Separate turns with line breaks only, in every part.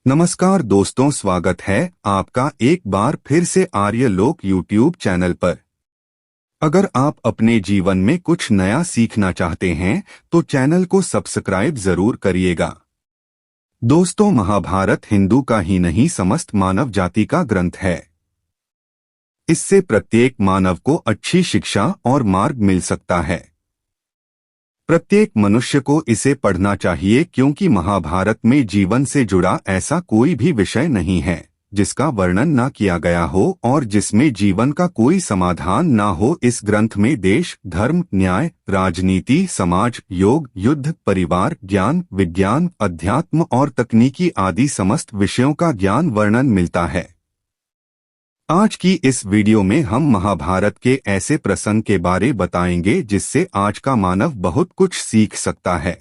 नमस्कार दोस्तों, स्वागत है आपका एक बार फिर से आर्यलोक यूट्यूब चैनल पर। अगर आप अपने जीवन में कुछ नया सीखना चाहते हैं तो चैनल को सब्सक्राइब जरूर करिएगा। दोस्तों, महाभारत हिंदू का ही नहीं समस्त मानव जाति का ग्रंथ है। इससे प्रत्येक मानव को अच्छी शिक्षा और मार्ग मिल सकता है। प्रत्येक मनुष्य को इसे पढ़ना चाहिए क्योंकि महाभारत में जीवन से जुड़ा ऐसा कोई भी विषय नहीं है जिसका वर्णन न किया गया हो और जिसमें जीवन का कोई समाधान न हो। इस ग्रंथ में देश, धर्म, न्याय, राजनीति, समाज, योग, युद्ध, परिवार, ज्ञान, विज्ञान, अध्यात्म और तकनीकी आदि समस्त विषयों का ज्ञान वर्णन मिलता है। आज की इस वीडियो में हम महाभारत के ऐसे प्रसंग के बारे बताएंगे जिससे आज का मानव बहुत कुछ सीख सकता है।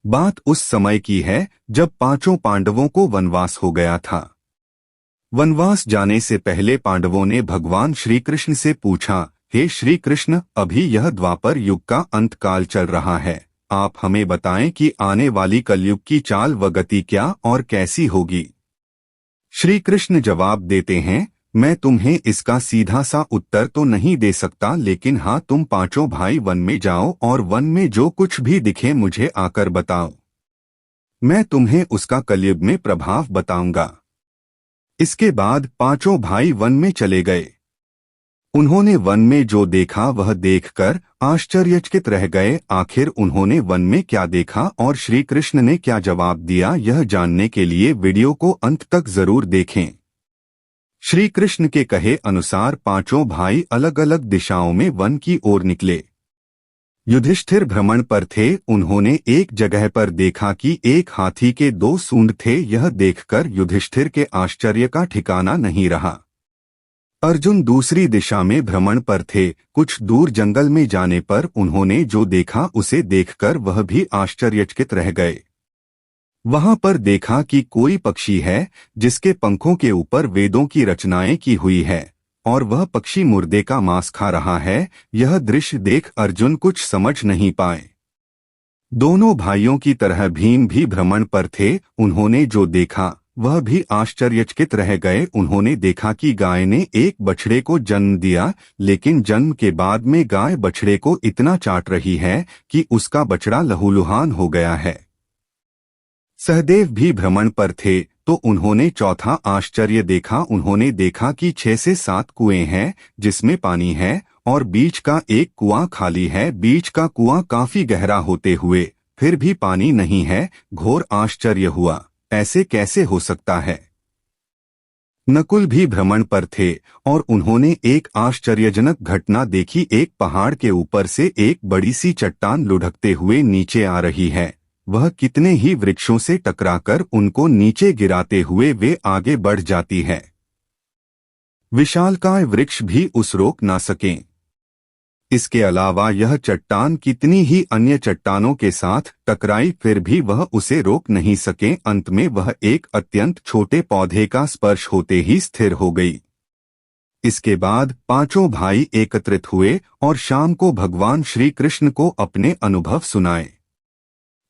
बात उस समय की है जब पांचों पांडवों को वनवास हो गया था। वनवास जाने से पहले पांडवों ने भगवान श्री कृष्ण से पूछा, हे श्री कृष्ण, अभी यह द्वापर युग का अंत काल चल रहा है। आप हमें बताएं कि आने वाली कलयुग की चाल व गति क्या और कैसी होगी। श्री कृष्ण जवाब देते हैं, मैं तुम्हें इसका सीधा सा उत्तर तो नहीं दे सकता, लेकिन हाँ, तुम पांचों भाई वन में जाओ और वन में जो कुछ भी दिखे मुझे आकर बताओ। मैं तुम्हें उसका कलयुग में प्रभाव बताऊंगा। इसके बाद पांचों भाई वन में चले गए। उन्होंने वन में जो देखा वह देखकर आश्चर्यचकित रह गए। आखिर उन्होंने वन में क्या देखा और श्री कृष्ण ने क्या जवाब दिया, यह जानने के लिए वीडियो को अंत तक जरूर देखें। श्री कृष्ण के कहे अनुसार पांचों भाई अलग अलग दिशाओं में वन की ओर निकले। युधिष्ठिर भ्रमण पर थे। उन्होंने एक जगह पर देखा कि एक हाथी के 2 सूंड थे। यह देखकर युधिष्ठिर के आश्चर्य का ठिकाना नहीं रहा। अर्जुन दूसरी दिशा में भ्रमण पर थे। कुछ दूर जंगल में जाने पर उन्होंने जो देखा उसे देखकर वह भी आश्चर्यचकित रह गए। वहां पर देखा कि कोई पक्षी है जिसके पंखों के ऊपर वेदों की रचनाएं की हुई है और वह पक्षी मुर्दे का मांस खा रहा है। यह दृश्य देख अर्जुन कुछ समझ नहीं पाए। दोनों भाइयों की तरह भीम भी भ्रमण पर थे। उन्होंने जो देखा वह भी आश्चर्यचकित रह गए। उन्होंने देखा कि गाय ने एक बछड़े को जन्म दिया, लेकिन जन्म के बाद में गाय बछड़े को इतना चाट रही है कि उसका बछड़ा लहूलुहान हो गया है। सहदेव भी भ्रमण पर थे तो उन्होंने चौथा आश्चर्य देखा। उन्होंने देखा कि 6 से 7 कुएं हैं जिसमें पानी है और बीच का एक कुआं खाली है। बीच का कुआं काफी गहरा होते हुए फिर भी पानी नहीं है। घोर आश्चर्य हुआ, ऐसे कैसे हो सकता है। नकुल भी भ्रमण पर थे और उन्होंने एक आश्चर्यजनक घटना देखी। एक पहाड़ के ऊपर से एक बड़ी सी चट्टान लुढ़कते हुए नीचे आ रही है। वह कितने ही वृक्षों से टकराकर उनको नीचे गिराते हुए वे आगे बढ़ जाती है। विशालकाय वृक्ष भी उस रोक ना सकें। इसके अलावा यह चट्टान कितनी ही अन्य चट्टानों के साथ टकराई फिर भी वह उसे रोक नहीं सके। अंत में वह एक अत्यंत छोटे पौधे का स्पर्श होते ही स्थिर हो गई। इसके बाद पांचों भाई एकत्रित हुए और शाम को भगवान श्री कृष्ण को अपने अनुभव सुनाए।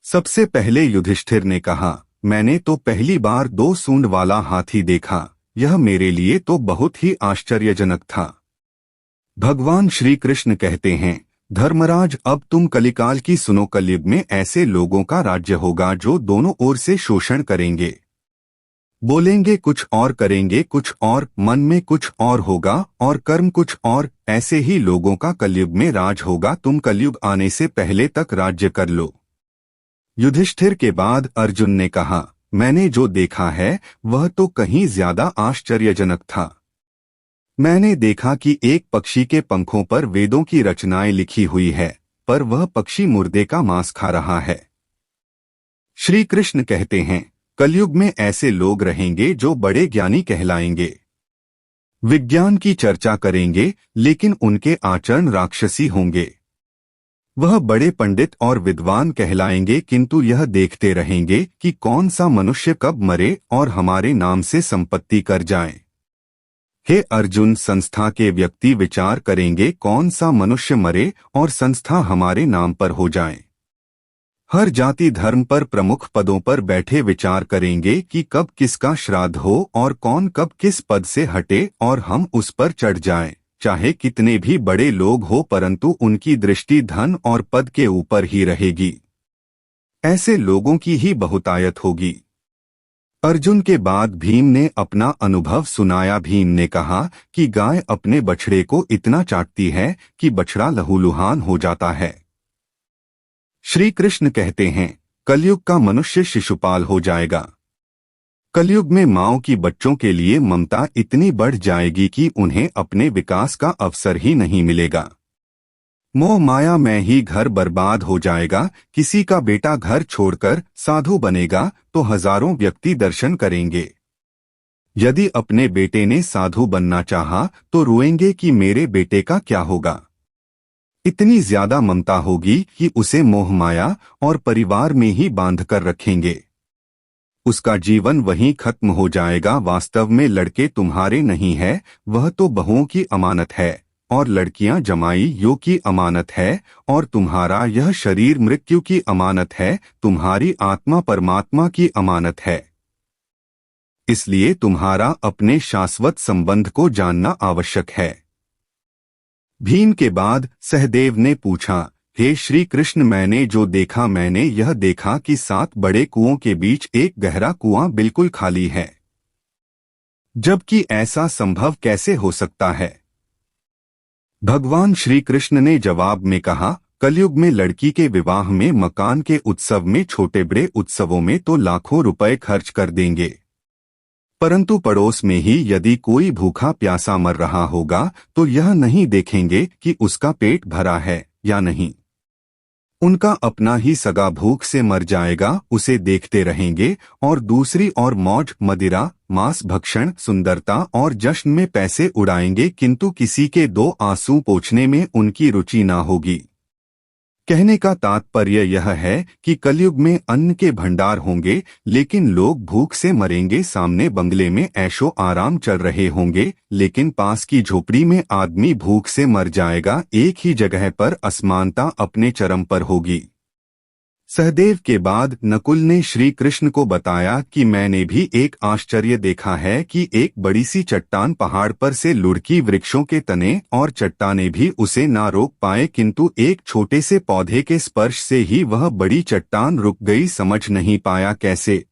सबसे पहले युधिष्ठिर ने कहा, मैंने तो पहली बार 2 सूंड वाला हाथी देखा। यह मेरे लिए तो बहुत ही आश्चर्यजनक था। भगवान श्री कृष्ण कहते हैं, धर्मराज, अब तुम कलिकाल की सुनो। कलयुग में ऐसे लोगों का राज्य होगा जो दोनों ओर से शोषण करेंगे। बोलेंगे कुछ और करेंगे कुछ और, मन में कुछ और होगा और कर्म कुछ और। ऐसे ही लोगों का कलयुग में राज होगा। तुम कलयुग आने से पहले तक राज्य कर लो। युधिष्ठिर के बाद अर्जुन ने कहा, मैंने जो देखा है वह तो कहीं ज्यादा आश्चर्यजनक था। मैंने देखा कि एक पक्षी के पंखों पर वेदों की रचनाएं लिखी हुई है, पर वह पक्षी मुर्दे का मांस खा रहा है। श्री कृष्ण कहते हैं, कलयुग में ऐसे लोग रहेंगे जो बड़े ज्ञानी कहलाएंगे, विज्ञान की चर्चा करेंगे, लेकिन उनके आचरण राक्षसी होंगे। वह बड़े पंडित और विद्वान कहलाएंगे, किंतु यह देखते रहेंगे कि कौन सा मनुष्य कब मरे और हमारे नाम से संपत्ति कर जाए। हे अर्जुन, संस्था के व्यक्ति विचार करेंगे कौन सा मनुष्य मरे और संस्था हमारे नाम पर हो जाए। हर जाति धर्म पर प्रमुख पदों पर बैठे विचार करेंगे कि कब किसका श्राद्ध हो और कौन कब किस पद से हटे और हम उस पर चढ़ जाएं। चाहे कितने भी बड़े लोग हो, परंतु उनकी दृष्टि धन और पद के ऊपर ही रहेगी। ऐसे लोगों की ही बहुतायत होगी। अर्जुन के बाद भीम ने अपना अनुभव सुनाया। भीम ने कहा कि गाय अपने बछड़े को इतना चाटती है कि बछड़ा लहूलुहान हो जाता है। श्री कृष्ण कहते हैं, कलयुग का मनुष्य शिशुपाल हो जाएगा। कलयुग में माँओं की बच्चों के लिए ममता इतनी बढ़ जाएगी कि उन्हें अपने विकास का अवसर ही नहीं मिलेगा। मोह माया में ही घर बर्बाद हो जाएगा। किसी का बेटा घर छोड़कर साधु बनेगा तो हजारों व्यक्ति दर्शन करेंगे। यदि अपने बेटे ने साधु बनना चाहा तो रोएंगे कि मेरे बेटे का क्या होगा। इतनी ज्यादा ममता होगी कि उसे मोह माया और परिवार में ही बांध कर रखेंगे। उसका जीवन वहीं खत्म हो जाएगा। वास्तव में लड़के तुम्हारे नहीं है, वह तो बहुओं की अमानत है, और लड़कियां जमाइयों की अमानत है, और तुम्हारा यह शरीर मृत्यु की अमानत है। तुम्हारी आत्मा परमात्मा की अमानत है। इसलिए तुम्हारा अपने शाश्वत संबंध को जानना आवश्यक है। भीम के बाद सहदेव ने पूछा, हे श्री कृष्ण, मैंने जो देखा, मैंने यह देखा कि 7 बड़े कुओं के बीच एक गहरा कुआं बिल्कुल खाली है। जबकि ऐसा संभव कैसे हो सकता है? भगवान श्री कृष्ण ने जवाब में कहा, कलयुग में लड़की के विवाह में, मकान के उत्सव में, छोटे बड़े उत्सवों में तो लाखों रुपए खर्च कर देंगे, परंतु पड़ोस में ही यदि कोई भूखा प्यासा मर रहा होगा तो यह नहीं देखेंगे कि उसका पेट भरा है या नहीं। उनका अपना ही सगा भूख से मर जाएगा, उसे देखते रहेंगे, और दूसरी ओर मौज मदिरा, मांस भक्षण, सुंदरता और जश्न में पैसे उड़ाएंगे, किंतु किसी के 2 आंसू पोंछने में उनकी रुचि ना होगी। कहने का तात्पर्य यह है कि कलयुग में अन्न के भंडार होंगे, लेकिन लोग भूख से मरेंगे। सामने बंगले में ऐशो आराम चल रहे होंगे, लेकिन पास की झोपड़ी में आदमी भूख से मर जाएगा। एक ही जगह पर असमानता अपने चरम पर होगी। सहदेव के बाद नकुल ने श्री कृष्ण को बताया कि मैंने भी एक आश्चर्य देखा है कि एक बड़ी सी चट्टान पहाड़ पर से लुढ़की वृक्षों के तने और चट्टानें भी उसे ना रोक पाए, किंतु एक छोटे से पौधे के स्पर्श से ही वह बड़ी चट्टान रुक गई। समझ नहीं पाया कैसे।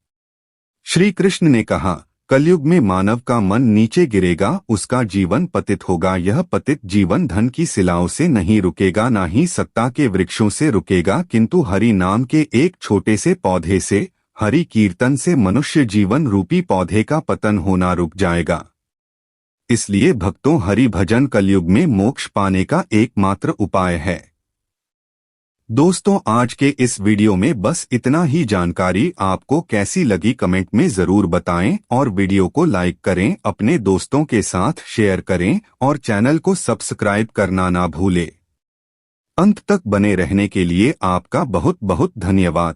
श्री कृष्ण ने कहा, कलयुग में मानव का मन नीचे गिरेगा, उसका जीवन पतित होगा। यह पतित जीवन धन की शिलाओं से नहीं रुकेगा, ना ही सत्ता के वृक्षों से रुकेगा, किंतु हरि नाम के एक छोटे से पौधे से, हरि कीर्तन से मनुष्य जीवन रूपी पौधे का पतन होना रुक जाएगा। इसलिए भक्तों, हरि भजन कलयुग में मोक्ष पाने का एकमात्र उपाय है। दोस्तों, आज के इस वीडियो में बस इतना ही। जानकारी आपको कैसी लगी कमेंट में जरूर बताएं, और वीडियो को लाइक करें, अपने दोस्तों के साथ शेयर करें, और चैनल को सब्सक्राइब करना ना भूलें। अंत तक बने रहने के लिए आपका बहुत बहुत धन्यवाद।